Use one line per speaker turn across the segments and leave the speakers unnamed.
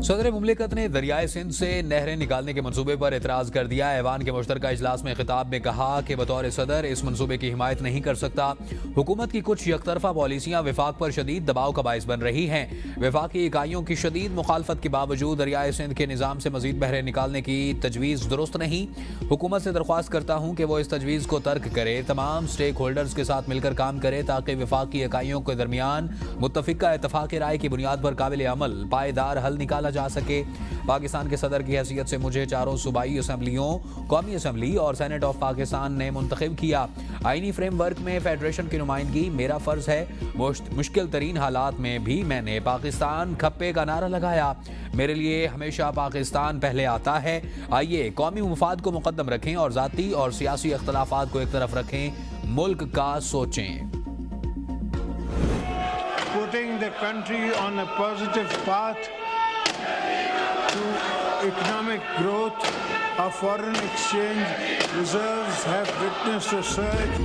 सदर मुमलिकत ने दरियाए सिंध से नहरें निकालने के मंसूबे पर एतराज़ कर दिया। ऐवान के मुश्तरका इजलास में खिताब में कहा कि बतौर सदर इस मंसूबे की हिमायत नहीं कर सकता। हुकूमत की कुछ यकतरफा पॉलिसियाँ विफाक पर शदीद दबाव का बाइस बन रही हैं। वफाकी इकाइयों की शदीद मुखालफत के बावजूद दरियाए सिंध के निज़ाम से मजीद बहरें निकालने की तजवीज़ दुरुस्त नहीं। हुकूमत से दरख्वास्त करता हूँ कि वो इस तजवीज़ को तर्क करे, तमाम स्टेक होल्डर्स के साथ मिलकर काम करे ताकि वफाकी इकाइयों के दरमियान मुत्तफ़िका इत्तफ़ाक़ राय की बुनियाद पर काबिल अमल पायदार हल निकाला जा सके। पाकिस्तान के सदर की हैसियत से मुझे चारों सूबाई असम्बलियों, कौमी असम्बली और सेनेट ऑफ पाकिस्तान ने मुंतखब किया। आईनी फ्रेमवर्क में फेडरेशन की नुमाइंदगी मेरा फ़र्ज है। मुश्किल तरीन हालात में भी मैंने पाकिस्तान खप्पे का नारा लगाया। मेरे लिए हमेशा पाकिस्तान पहले आता है। आइए कौमी मुफाद को मुकद्दम रखें और ज़ाती और सियासी अख्तलाफात को एक तरफ रखें, मुल्क का सोचें।
Putting the country on a positive path to economic growth, our foreign exchange reserves have witnessed a surge.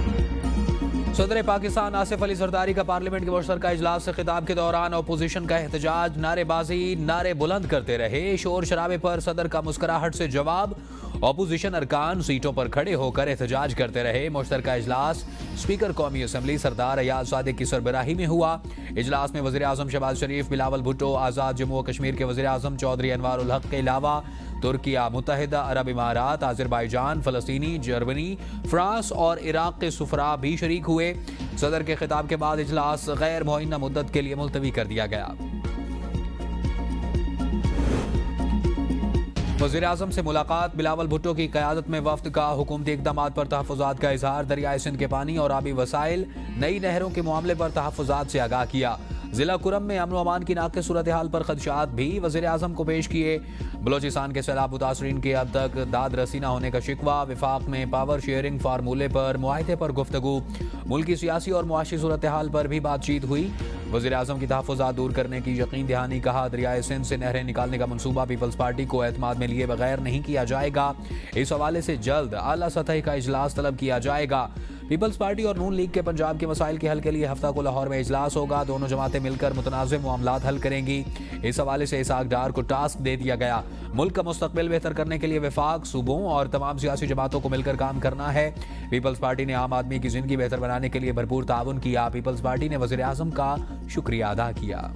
सदर पाकिस्तान आसिफ अली जरदारी का पार्लियामेंट के मुश्तरका इजलास से खिताब के दौरान अपोजिशन का एहतजाज, नारेबाजी, नारे बुलंद करते रहे। शोर शराबे पर सदर का मुस्कुराहट से जवाब। अपोजिशन अरकान सीटों पर खड़े होकर एहतजाज करते रहे। मुश्तरका इजलास स्पीकर कौमी असम्बली सरदार अयाज सादिक की सरबराही में हुआ। इजलास में वज़ीर आज़म शहबाज शरीफ, बिलावल भुट्टो, आज़ाद जम्मू व कश्मीर के वज़ीर आज़म चौधरी अनवार उल हक के अलावा तुर्किया, मुत्तहिदा अरब इमारात, आज़रबाईजान, फ़लस्तीनी, जर्मनी, फ्रांस और इराक़ के सुफरा भी शरीक हुए। सदर के खिताब के बाद इजलास गैर मुअय्यना मुद्दत के लिए मुलतवी कर दिया गया। वज़ीर आज़म से मुलाकात, बिलावल भुट्टो की क़यादत में वफ़द का हुकूमती इक़दामात पर तहफ़्फ़ुज़ात का इज़हार, दरियाए सिंध के पानी और आबी वसाइल, नई नहरों के मामले पर तहफ़्फ़ुज़ात से आगाह किया। ज़िला कुरम में अमन व अमान की नाक़िस सूरत हाल पर खदशात भी वज़ीर आज़म को पेश किए। बलोचिस्तान के सैलाब मुतासरीन के अब तक दाद रसी न होने का शिकवा, विफाक में पावर शेयरिंग फार्मूले पर मुआहदे पर गुफ्तगू, मुल्की सियासी और मुआशी सूरत हाल पर भी बातचीत हुई। वज़ीर आज़म की तहफ़्फ़ुज़ात दूर करने की यकीन दहानी, कहा दरियाए सिंध से नहरें निकालने का मनसूबा पीपल्स पार्टी को एतमाद में लिए बगैर नहीं किया जाएगा। इस हवाले से जल्द आला सतह का इजलास तलब किया जाएगा। पीपल्स पार्टी और नून लीग के पंजाब के मसाइल के हल के लिए हफ्ता को लाहौर में इजलास होगा। दोनों जमातें मिलकर मुतनाज़िम मामलात हल करेंगी। इस हवाले से इसाक डार को टास्क दे दिया गया। मुल्क का मुस्तकबिल बेहतर करने के लिए वफाक, सूबों और तमाम सियासी जमातों को मिलकर काम करना है। पीपल्स पार्टी ने आम आदमी की जिंदगी बेहतर बनाने के लिए भरपूर ताउन किया। पीपल्स पार्टी ने वज़ीर आज़म का शुक्रिया अदा किया।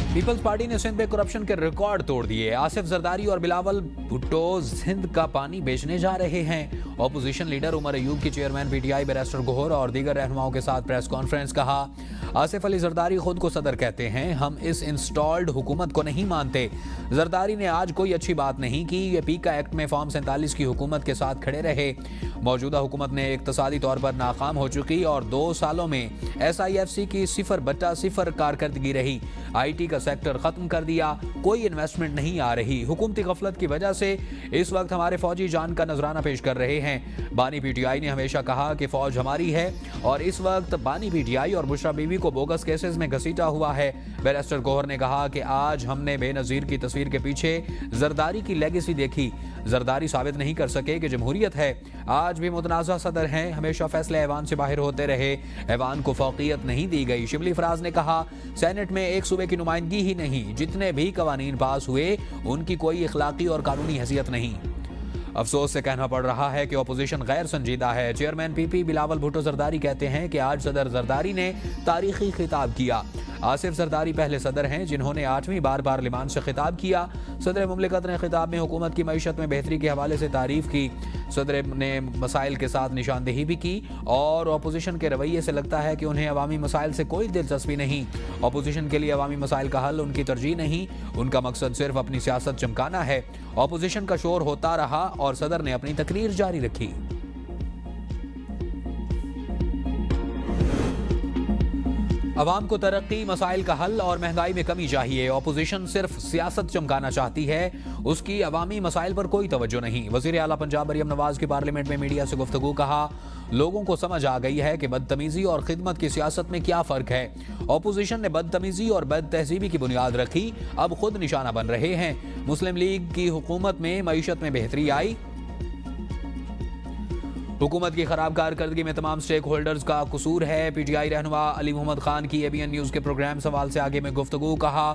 पीपल्स पार्टी ने सिंध में करप्शन के रिकॉर्ड तोड़ दिए। आसिफ जरदारी और बिलावल भुट्टो सिंध का पानी बेचने जा रहे हैं। ऑपोजिशन लीडर उमर अयूब की चेयरमैन पीटीआई बैरिस्टर गोहर और दीगर रहनुमाओं के साथ प्रेस कॉन्फ्रेंस। कहा आसिफ अली जरदारी खुद को सदर कहते हैं, हम इस इंस्टॉल्ड हुकूमत को नहीं मानते। जरदारी ने आज कोई अच्छी बात नहीं की। ये पीका एक्ट में फॉर्म 47 की हुकूमत के साथ खड़े रहे। मौजूदा हुकूमत ने इक्तसादी तौर पर नाकाम हो चुकी और 2 सालों में SIFC की 0/0 कारकर्दगी रही। IT का सेक्टर खत्म कर दिया, कोई इन्वेस्टमेंट नहीं आ रही। हुकूमती गफलत की वजह से इस वक्त हमारे फौजी जान का नजराना पेश कर रहे हैं। बानी PTI ने हमेशा कहा कि फौज हमारी है और इस वक्त बानी PTI और बुशरा बीवी को बोगस केसेस में घसीटा हुआ है। बैरिस्टर गोहर ने कहा कि आज हमने बेनज़ीर की तस्वीर के पीछे जरदारी की लेगेसी देखी। जरदारी साबित नहीं कर सके कि जमहूरियत है। आज भी मुतनाज़ा सदर हैं, हमेशा फैसले ऐवान से बाहर होते रहे, ऐवान को फौकियत नहीं दी गई। शिबली फराज ने कहा सेनेट में एक सूबे की नुमाइंदगी ही नहीं, जितने भी कवानीन पास हुए उनकी कोई इखलाकी और कानूनी हैसियत नहीं। अफसोस से कहना पड़ रहा है कि अपोजिशन गैर संजीदा है। चेयरमैन PP बिलावल भुट्टो जरदारी कहते हैं कि आज सदर जरदारी ने तारीखी खिताब किया। आसिफ जरदारी पहले सदर हैं जिन्होंने 8वीं बार पार्लियामान से खिताब किया। सदर मुमलिकत ने खिताब में हुकूमत की मईशत में बेहतरी के हवाले से तारीफ की। सदर ने मसाइल के साथ निशानदेही भी की और अपोजिशन के रवैये से लगता है कि उन्हें अवामी मसाइल से कोई दिलचस्पी नहीं। अपोजिशन के लिए अवामी मसाइल का हल उनकी तरजीह नहीं, उनका मकसद सिर्फ अपनी सियासत चमकाना है। अपोजिशन का शोर होता रहा और सदर ने अपनी तकरीर जारी रखी। अवाम को तरक्की, मसाइल का हल और महंगाई में कमी चाहिए। अपोजिशन सिर्फ सियासत चमकाना चाहती है, उसकी अवामी मसाइल पर कोई तवज्जो नहीं। वज़ीर आला पंजाब मरियम नवाज की पार्लियामेंट में मीडिया से गुफ्तगू। कहा लोगों को समझ आ गई है कि बदतमीजी और खिदमत की सियासत में क्या फ़र्क है। अपोजिशन ने बदतमीजी और बद तहजीबी की बुनियाद रखी, अब खुद निशाना बन रहे हैं। मुस्लिम लीग की हुकूमत में मईशत में बेहतरी आई। हुकूमत की खराब कारकर्दगी में तमाम स्टेक होल्डर्स का कसूर है। पीटीआई रहनुमा अली मोहम्मद खान की एबीएन न्यूज़ के प्रोग्राम सवाल से आगे में गुफ्तगू। कहा,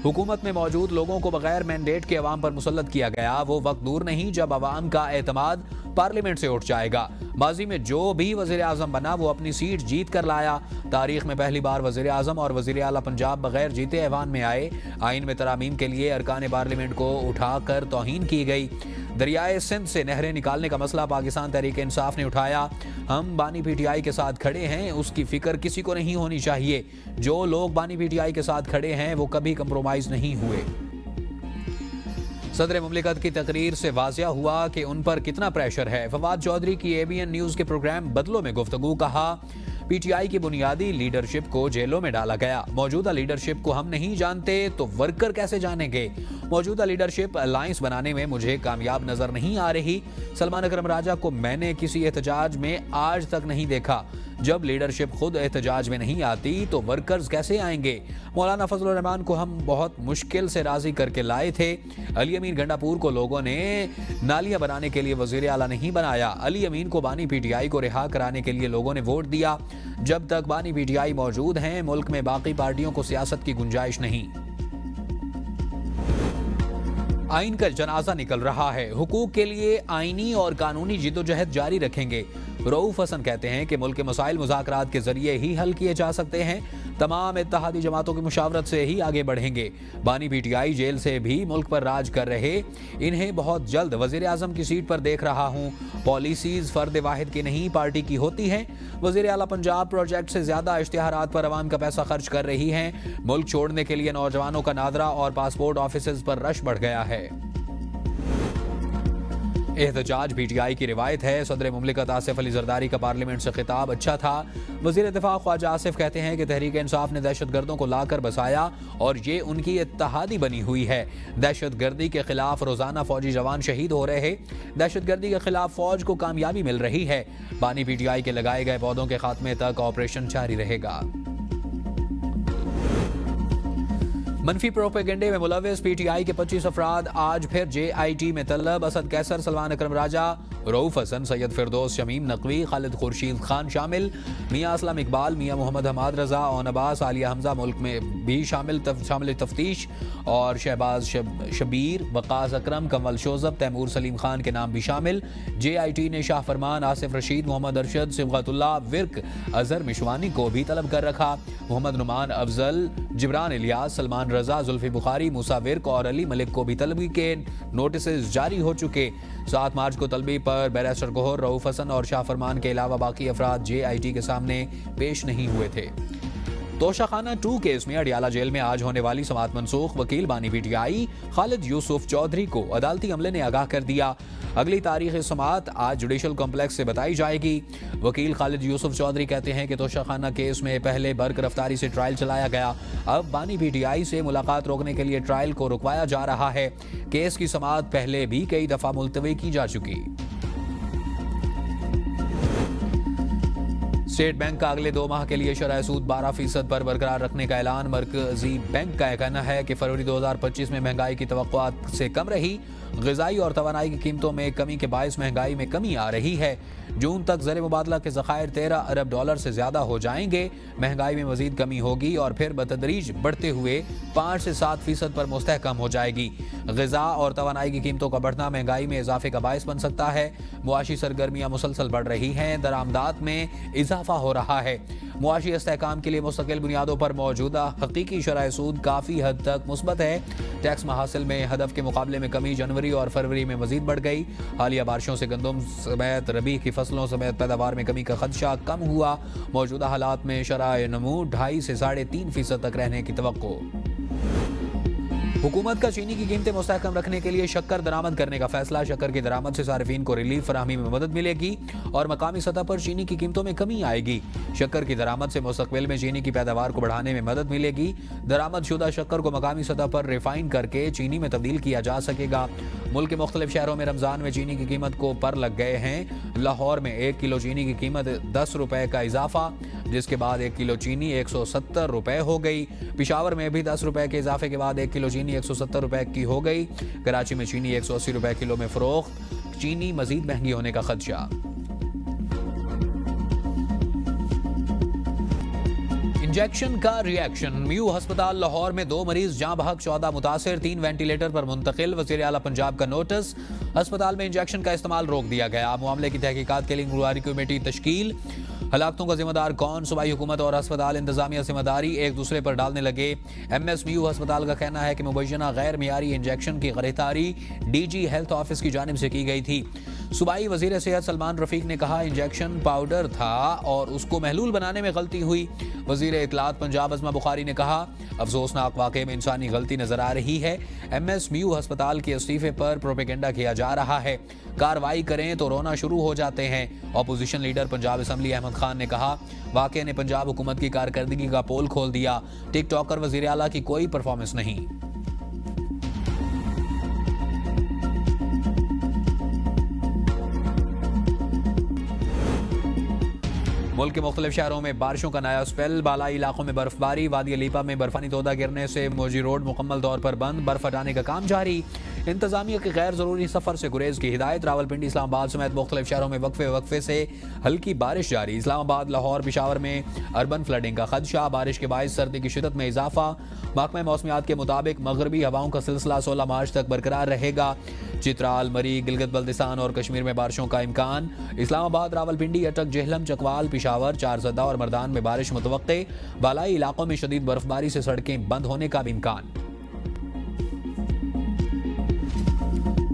हुकूमत में मौजूद लोगों को बगैर मैंडेट के अवाम पर मुसल्लत किया गया। वो वक्त दूर नहीं जब अवाम का एतमाद पार्लियामेंट से उठ जाएगा। माजी में जो भी वज़ीर आज़म बना वो अपनी सीट जीत कर लाया। तारीख में पहली बार वज़ीर आज़म और वज़ीर आला पंजाब बगैर जीते ऐवान में आए। आइन में तरामीम के लिए अरकान पार्लियामेंट को उठाकर तौहीन की गई। दरियाए सिंध से नहरें निकालने का मसला पाकिस्तान तहरीक इंसाफ ने उठाया। हम बानी पीटीआई के साथ खड़े हैं, उसकी फिक्र किसी को नहीं होनी चाहिए। जो लोग बानी पीटीआई के साथ खड़े हैं वो कभी कंप्रोमाइज नहीं हुए। सदर मुमलिकत की तकरीर से वाज़िया हुआ कि उन पर कितना प्रेशर है। फवाद चौधरी की एबीएन न्यूज़ के प्रोग्राम बदलों में गुफ्तगू। कहा, पीटीआई की बुनियादी लीडरशिप को जेलों में डाला गया। मौजूदा लीडरशिप को हम नहीं जानते तो वर्कर कैसे जानेंगे। मौजूदा लीडरशिप अलायंस बनाने में मुझे कामयाब नजर नहीं आ रही। सलमान अकरम राजा को मैंने किसी एहतजाज में आज तक नहीं देखा। जब लीडरशिप खुद एहतजाज में नहीं आती तो वर्कर्स कैसे आएंगे। मौलाना फजलुर रहमान को हम बहुत मुश्किल से राजी करके लाए थे। अली अमीन गंडापुर को लोगों ने नालियां बनाने के लिए वजीर आला नहीं बनाया। अली अमीन को बानी पीटीआई को रिहा कराने के लिए लोगों ने वोट दिया। जब तक बानी पीटीआई मौजूद हैं मुल्क में बाकी पार्टियों को सियासत की गुंजाइश नहीं। आइन का जनाजा निकल रहा है। हुकूक के लिए आईनी और कानूनी जिद्दोजहद जारी रखेंगे। रऊफ हसन कहते हैं कि मुल्क के मसाइल मुज़ाकरात के जरिए ही हल किए जा सकते हैं। तमाम इत्तेहादी जमातों की मुशावरत से ही आगे बढ़ेंगे। बानी पीटीआई जेल से भी मुल्क पर राज कर रहे। इन्हें बहुत जल्द वज़ीर आज़म की सीट पर देख रहा हूँ। पॉलिसीज फर्द वाहिद की नहीं पार्टी की होती हैं। वज़ीर आला पंजाब प्रोजेक्ट से ज्यादा इश्तिहारात पर अवाम का पैसा खर्च कर रही हैं। मुल्क छोड़ने के लिए नौजवानों का नादरा और पासपोर्ट ऑफिस पर रश बढ़ गया है। एहतजाज पीटीआई की रिवायत है। सदर मुमलिकत आसिफ अली जरदारी का पार्लियामेंट से खिताब अच्छा था। वज़ीर दिफा ख्वाजा आसिफ कहते हैं कि तहरीक इंसाफ ने दहशतगर्दों को लाकर बसाया और ये उनकी इत्तेहादी बनी हुई है। दहशतगर्दी के खिलाफ रोजाना फौजी जवान शहीद हो रहे। दहशतगर्दी के खिलाफ फौज को कामयाबी मिल रही है। बानी पीटीआई के लगाए गए पौधों के खात्मे तक ऑपरेशन जारी रहेगा। मनफी प्रोपेगेंडे में मुलविस पीटीआई के 25 अफराद आज फिर जेआईटी में तलब। असद कैसर, सलमान अकरम राजा, रऊफ हसन, सैयद फिरदौस, शमीम नकवी, खालिद खुर्शीद खान शामिल। मियाँ असलम इकबाल, मियाँ मोहम्मद हमाद रजा, ओन अब्बास, आलिया हमजा मुल्क में भी शामिल तफ्तीश। और शहबाज शबीर, वकास अकरम, कमल शोजब, तैमूर सलीम खान के नाम भी शामिल। जेआईटी ने शाह फरमान, आसिफ रशीद, मोहम्मद अरशद, सिबगतुल्लाह विर्क, अजहर मिशवानी को भी तलब कर रखा। मोहम्मद नुमान अफजल, जिब्रान इलियास, सलमान रजा, जुल्फी बुखारी, मूसा विर्क और अली मलिक को भी तलबी के नोटिस जारी हो चुके। 7 मार्च को तलबी पर बैरिस्टर गोहर, रऊफ हसन और शाह फरमान के अलावा बाकी अफराद जेआईटी के सामने पेश नहीं हुए थे। तोशाखाना 2 केस में अडियाला जेल में आज होने वाली समाअत मनसूख। वकील बानी पीटीआई खालिद यूसुफ चौधरी को अदालती अमले ने आगाह कर दिया। अगली तारीख समाअत आज जुडिशल कॉम्प्लेक्स से बताई जाएगी। वकील खालिद यूसुफ चौधरी कहते हैं कि तोशाखाना केस में पहले बरकरफ्तारी से ट्रायल चलाया गया। अब बानी पीटीआई से मुलाकात रोकने के लिए ट्रायल को रुकवाया जा रहा है। केस की समाअत पहले भी कई दफा मुलतवी की जा चुकी। स्टेट बैंक का अगले 2 माह के लिए शरह सूद 12% पर बरकरार रखने का ऐलान। मरकजी बैंक का कहना है कि फरवरी 2025 में महंगाई की तवक्कुआत से कम रही। ग़िज़ाई और तवानाई की कीमतों में कमी के बायस महंगाई में कमी आ रही है। जून तक ज़र मुबादला के ज़खायर 13 अरब डॉलर से ज़्यादा हो जाएंगे। महंगाई में मज़ीद कमी होगी और फिर बतदरीज बढ़ते हुए 5 से 7% पर मुस्तहकम हो जाएगी। ग़िज़ा और तवानाई की कीमतों का बढ़ना महंगाई में इजाफे का बायस बन सकता है। मुआशी सरगर्मियाँ मुसलसल बढ़ रही हैं। दरामदात में इजाफा हो रहा है। मुआशी इस्तेहकाम के लिए मुस्तकिल बुनियादों पर मौजूदा हकीकी शरह सूद काफ़ी हद तक मुस्बत है। टैक्स महासिल में हदफ के मुकाबले में कमी जनवरी और फरवरी में मजीद बढ़ गई। हालिया बारिशों से गंदम समेत रबी की फसलों समेत पैदावार में कमी का खदशा कम हुआ। मौजूदा हालात में शरह नमू 2.5 से 3.5% तक रहने की तवक्को। हुकूमत का चीनी की कीमतें मुस्तहकम रखने के लिए शक्कर दरामद करने का फैसला। शक्कर की दरामद से सार्फिन को रिलीफ फराहमी में मदद मिलेगी और मकामी सतह पर चीनी की कीमतों में कमी आएगी। शक्कर की दरामद से मुस्तकबिल में चीनी की पैदावार को बढ़ाने में मदद मिलेगी। दरामद शुदा शक्कर को मकामी सतह पर रिफाइन करके चीनी में तब्दील किया जा सकेगा। मुल्क के मुख्तलिफ शहरों में रमजान में चीनी की कीमत को पर लग गए हैं। लाहौर में 1 किलो चीनी की कीमत 10 रुपए का इजाफा, जिसके बाद 1 किलो चीनी 170 रुपए हो गई। पिशावर में भी 10 रुपए के इजाफे के बाद 1 किलो चीनी 170 रुपए की हो गई। कराची में चीनी 180 रुपए किलो में फरोख्त। चीनी मजीद महंगी होने का खदशा। इंजेक्शन का रिएक्शन। म्यू अस्पताल लाहौर में 2 मरीज जाँ बहक, 14 मुतासिर, 3 वेंटिलेटर पर मुंतकिल। वज़ीर आला पंजाब का नोटिस। अस्पताल में इंजेक्शन का इस्तेमाल रोक दिया गया। मामले की तहकीकात के लिए इंक्वायरी कमेटी तश्कील। हलाकतों का जिम्मेदार कौन? सूबाई हुकूमत और अस्पताल इंतजामिया जिम्मेदारी एक दूसरे पर डालने लगे। MSMU अस्पताल का कहना है कि मुबैना गैर मियारी इंजेक्शन की खरीदारी DG हेल्थ ऑफिस की जानिब से की गई थी। सूबाई वजीर सेहत सलमान रफीक ने कहा इंजेक्शन पाउडर था और उसको महलूल बनाने में गलती हुई। वजीर इत्तलात पंजाब अज़मा बुखारी ने कहा अफसोसनाक वाक़े में इंसानी गलती नजर आ रही है। MSMU अस्पताल के इस्तीफे पर प्रोपेगेंडा किया जा रहा है। कार्रवाई करें तो रोना शुरू हो जाते हैं। Opposition leader Punjab assembly Ahmad Khan ने कहा वाक़े ने पंजाब हुकूमत की कारकर्दगी का पोल खोल दिया। टिकटॉकर वज़ीर आला की कोई परफॉर्मेंस नहीं। मुल्क के मुख्तलिफ शहरों में बारिशों का नया स्पेल। बालाई इलाकों में बर्फबारी। वादी अलीपा में बर्फानी तोदा गिरने से मोजी रोड मुकम्मल तौर पर बंद। बर्फ हटाने का काम जारी। इंतजामिया के गैर जरूरी सफर से गुरेज की हिदायत। रावलपिंडी इस्लामाबाद समेत मुख्तलिफ शहरों में वक्फे से हल्की बारिश जारी। इस्लामाबाद लाहौर पिशावर में अर्बन फ्लडिंग का खदशा। बारिश के बायस सर्दी की शिद्दत में इजाफा। महकमा मौसमियात के मुताबिक मगरबी हवाओं का सिलसिला 16 मार्च तक बरकरार रहेगा। चित्राल, मरी, गिलगित बल्तिस्तान और कश्मीर में बारिशों का इम्कान। इस्लामाबाद, रावलपिंडी, अटक, जेहलम, चकवाल, पिशावर, चारसदा और मर्दान में बारिश मुतवक्के। बालाई इलाकों में शदीद बर्फबारी से सड़कें बंद होने का भी इम्कान।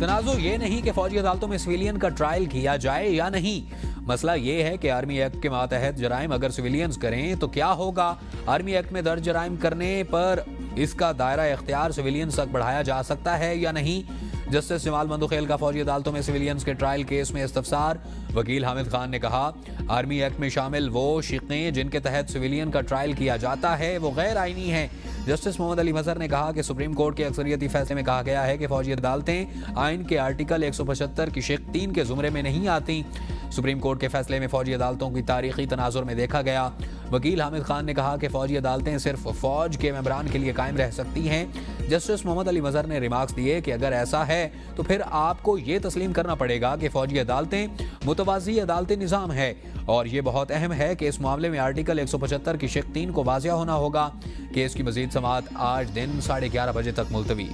तनाज़ो ये नहीं कि फौजी अदालतों में सिविलियन का ट्रायल किया जाए या नहीं। मसला ये है कि आर्मी एक्ट के मातहत जराइम अगर सिविलियंस करें तो क्या होगा। आर्मी एक्ट में दर्ज जराइम करने पर इसका दायरा इख्तियार सिविलियंस तक बढ़ाया जा सकता है या नहीं। जस्टिस जमाल मंदुखेल का फौजी अदालतों में सिविलियंस के ट्रायल केस में इस्तफसार। वकील हामिद खान ने कहा आर्मी एक्ट में शामिल वो शिक़ें जिनके तहत सिविलियन का ट्रायल किया जाता है वो गैर आईनी हैं। जस्टिस मोहम्मद अली मजहर ने कहा कि सुप्रीम कोर्ट के अक्सरियती फैसले में कहा गया है कि फौजी अदालतें आइन के आर्टिकल 175 की शिक़ 3 के जुमरे में नहीं आती। सुप्रीम कोर्ट के फैसले में फौजी अदालतों की तारीखी तनाजुर में देखा गया। वकील हामिद खान ने कहा कि फौजी अदालतें सिर्फ फौज के मेंबरान के लिए कायम रह सकती हैं। जस्टिस मोहम्मद अली मजहर ने रिमार्क्स दिए कि अगर ऐसा है तो फिर आपको ये तस्लीम करना पड़ेगा कि फौजी अदालतें मुतवाज़ी अदालती निज़ाम है और ये बहुत अहम है कि इस मामले में आर्टिकल 175 की शिक़ 3 को वाज़िया होना होगा। केस की मज़ीद समाअत आज दिन 11:30 बजे तक मुलतवी।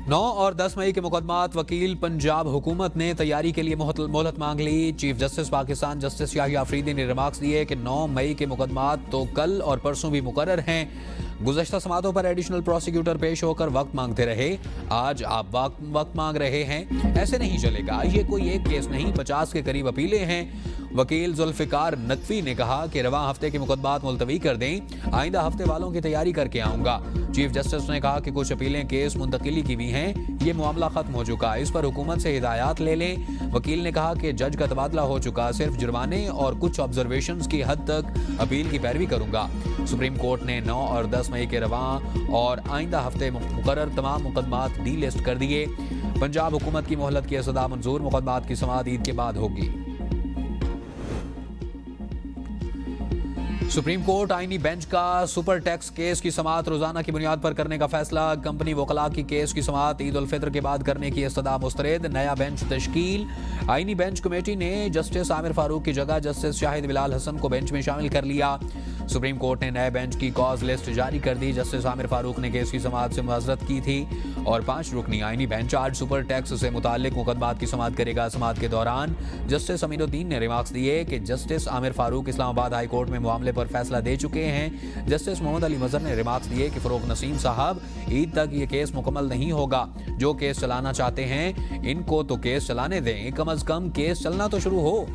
9 और 10 मई के मुकदमात। वकील पंजाब हुकूमत ने तैयारी के लिए मोहलत मांग ली। Chief justice Pakistan justice Yahya Afridi ने रिमार्क्स दिए कि 9 मई के मुकदमात तो कल और परसों भी मुकर्रर हैं। गुज़श्ता समातों पर एडिशनल प्रोसिक्यूटर पेश होकर वक्त मांगते रहे। आज आप वक्त मांग रहे हैं, ऐसे नहीं चलेगा। ये कोई एक केस नहीं, 50 के करीब अपीलें हैं। वकील जुल्फ़िकार नकवी ने कहा कि रवां हफ्ते के मुकदमात मुलतवी कर दें, आइंदा हफ्ते वालों की तैयारी करके आऊँगा। चीफ जस्टिस ने कहा कि कुछ अपीलें केस मुंतकिली की हुई हैं, ये मामला खत्म हो चुका, इस पर हुकूमत से हिदायत ले लें। वकील ने कहा कि जज का तबादला हो चुका, सिर्फ जुर्माने और कुछ ऑब्जर्वेशंस की हद तक अपील की पैरवी करूंगा। सुप्रीम कोर्ट ने 9 और 10 मई के रवां और आइंदा हफ्ते मुकर्रर तमाम मुकदमात डी लिस्ट कर दिए। पंजाब हुकूमत की मोहलत की सदा मंजूर। मुकदमात की समाअत ईद के बाद होगी। सुप्रीम कोर्ट आईनी बेंच का सुपर टैक्स केस की समाअत रोजाना की बुनियाद पर करने का फैसला। कंपनी वकला की केस की समाअत ईद उल फित्र के बाद करने की इस्तदा मुस्तरद। नया बेंच तश्कील। आईनी बेंच कमेटी ने जस्टिस आमिर फारूक की जगह जस्टिस शाहिद बिलाल हसन को बेंच में शामिल कर लिया। सुप्रीम कोर्ट ने नए बेंच की कॉज लिस्ट जारी कर दी। जस्टिस आमिर फारूक ने केस की समाअत से मुआज़रत की थी और 5 रुकनी आईनी बेंच आज सुपर टैक्स से मुताल्लिक मुकदमात की समाअत करेगा। समाअत के दौरान जस्टिस अमीनुद्दीन ने रिमार्क्स दिए कि justice Aamir Farooq Islamabad high court में मामले पर फैसला दे चुके हैं। जस्टिस मोहम्मद अली मजहर ने रिमार्क्स दिए कि फरोग नसीम साहब, ईद तक ये केस मुकम्मल नहीं होगा। जो केस चलाना चाहते हैं इनको तो केस चलाने दें, कम अज कम केस चलना तो शुरू हो।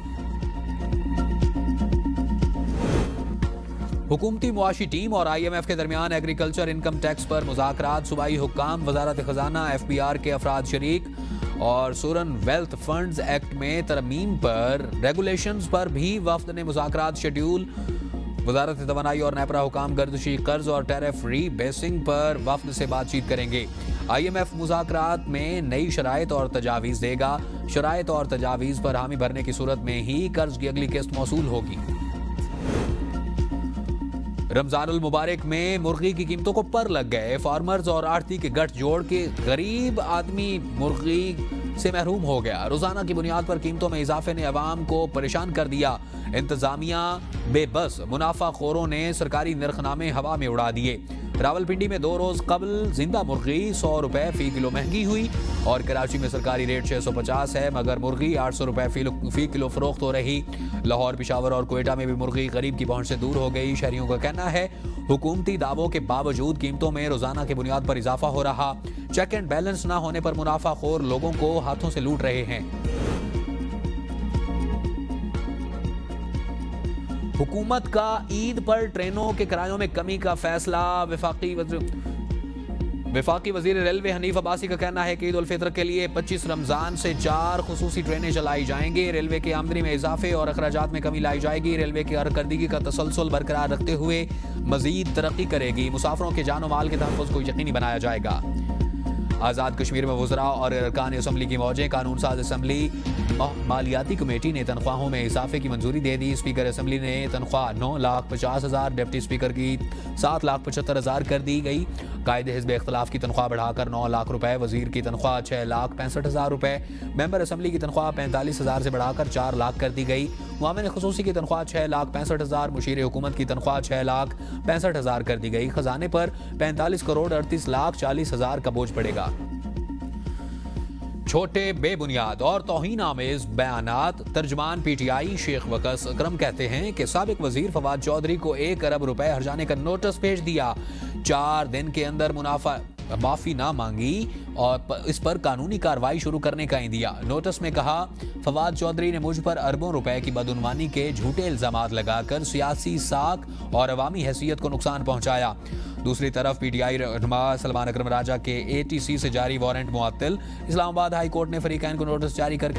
हुकूमती मुआशी टीम और IMF के दरमियान एग्रीकल्चर इनकम टैक्स पर मुज़ाकरात। सूबाई हुक्काम, वजारत खजाना, FBR के अफराद शरीक और सूरन वेल्थ फंड्स एक्ट में तरमीम पर रेगुलेशंस पर भी वफ्द ने मुज़ाकरात शेड्यूल। वजारत तवानाई और नेपरा हुकाम गर्दशी कर्ज और टैरिफ री बेसिंग पर वफ्द से बातचीत करेंगे। IMF मुज़ाकरात में नई शराइत और तजावीज़ देगा। शराइत और तजावीज़ पर हामी भरने की सूरत में ही कर्ज की अगली किस्त मौसूल होगी। रमजानुल मुबारक में मुर्गी की कीमतों को पर लग गए। फार्मर्स और आड़ती के गठजोड़ के गरीब आदमी मुर्गी से महरूम हो गया। रोजाना की बुनियाद पर कीमतों में इजाफे ने अवाम को परेशान कर दिया। इंतजामिया बेबस, मुनाफाखोरों ने सरकारी नरखनामे हवा में उड़ा दिए। रावलपिंडी में 2 रोज कबल जिंदा मुर्गी 100 रुपए फी किलो महंगी हुई और कराची में सरकारी रेट 650 है, मगर मुर्गी 800 रुपए फी किलो फरोख्त हो रही। लाहौर, पिशावर और कोयटा में भी मुर्गी गरीब की पहुंच से दूर हो गई। शहरियों का कहना है हुकूमती दावों के बावजूद कीमतों में रोजाना की बुनियाद पर इजाफा हो रहा। चेक एंड बैलेंस न होने पर मुनाफाखोर लोगों को हाथों से लूट रहे हैं। हुकूमत का ईद पर ट्रेनों के किरायों में कमी का फैसला। वफाकी वजीर रेलवे हनीफ अब्बासी का कहना है कि ईद उल फितर के लिए 25 रमजान से 4 खुसूसी ट्रेनें चलाई जाएंगी। रेलवे की आमदनी में इजाफे और अखराजात में कमी लाई जाएगी। रेलवे की कारकर्दगी का तसलसल बरकरार रखते हुए मजीद तरक्की करेगी। मुसाफिरों के जान माल के तहफ़्फ़ुज़ को यकीनी बनाया जाएगा। आज़ाद कश्मीर में वज़रा और अरकान असम्बली की मौजें। कानून साज असम्बली मालियाती कमेटी ने तनख्वाहों में इजाफे की मंजूरी दे दी। स्पीकर असम्बली ने तनख्वाह 9,50,000, डिप्टी स्पीकर की 7,75,000 कर दी गई। कायदे हिज़्ब इख्तिलाफ की तनख्वाह बढ़ाकर 9 लाख रुपए, वजीर की तनख्वाह 6,65,000 रुपए, मेंबर असम्बली की तनख्वाह 45,000 से बढ़ाकर 4 लाख कर दी गई। मुआविन खुसूसी की तनख्वाह 6,65,000, मुशीर हुकूमत की तनख्वाह 6,65,000 कर दी गई। खजाने पर 45 करोड़ 38,40,000 का बोझ पड़ेगा। छोटे, बेबुनियाद और तौहीन आमेज बयानात। तर्जमान PTI शेख वकस अकरम कहते हैं कि साबिक वजीर फवाद चौधरी को 1 अरब रुपए हर्जाने का नोटिस भेज दिया। 4 दिन के अंदर माफी ना मांगी और इस पर कानूनी कार्रवाई शुरू करने का इंदिया। नोटिस में कहा फवाद चौधरी ने मुझ पर अरबों रुपए की बदउनवानी के झूठे इल्जामात लगाकर सियासी साख और अवामी हैसियत को नुकसान पहुंचाया। दूसरी तरफ PTI रहनुमा सलमान अकरम राजा के ATC से जारी वारंट मुअत्तल। इस्लामाबाद हाई कोर्ट ने फरीकैन को नोटिस जारी कर